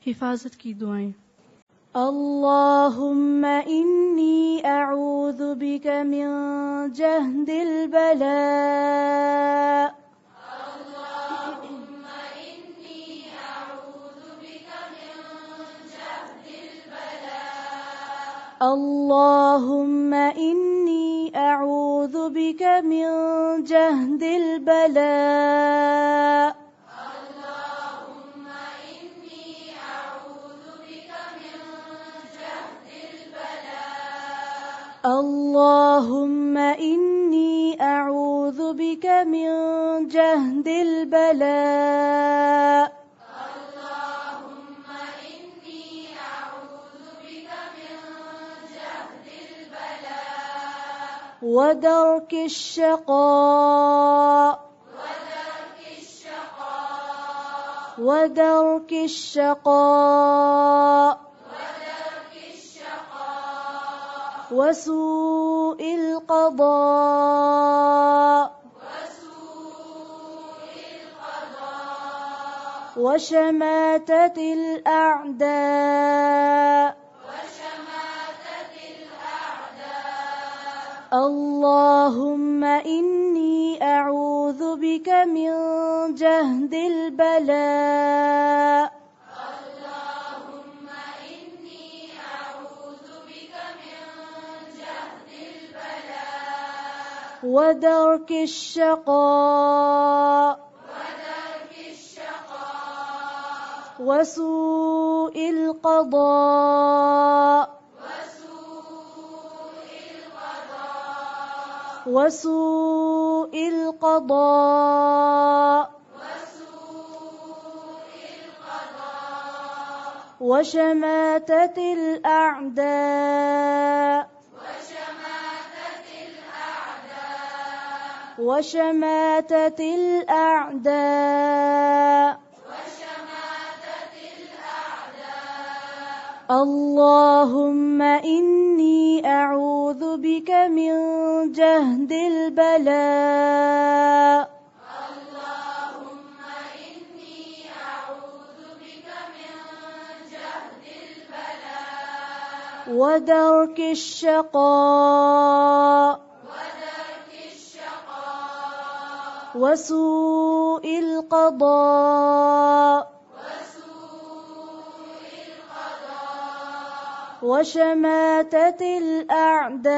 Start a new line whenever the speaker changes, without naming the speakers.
हिफाजत की दुआएं।
اللهم إني أعوذ بك من جهد البلاء
اللهم إني أعوذ بك من جهد البلاء
اللهم إني أعوذ بك من جهد البلاء
اللهم إني أعوذ بك من جهد البلاء
اللهم إني أعوذ بك من جهد البلاء
اللهم إني أعوذ بك من جهد البلاء
ودرك الشقاء
ودرك
ودرك
الشقاء
الشقاء
ودرك الشقاء
وسوء القضاء
وسوء القضاء
وشماتة الأعداء
وشماتة الأعداء
اللهم إني أعوذ بك من جهد البلاء
اللهم إني أعوذ بك من جهد البلاء
ودرك الشقاء
ودرك الشقاء
وسوء القضاء
وسوء القضاء
وسوء القضاء
وسوء القضاء
وشماتة الأعداء
وشماتة الأعداء
وشماتة الأعداء
وشماتة الأعداء
اللهم إني أعوذ بك من جهد البلاء
اللهم إني أعوذ بك من جهد البلاء
ودرك الشقاء
ودرك الشقاء
وسوء القضاء
وسوء القضاء
وشماتة الأعداء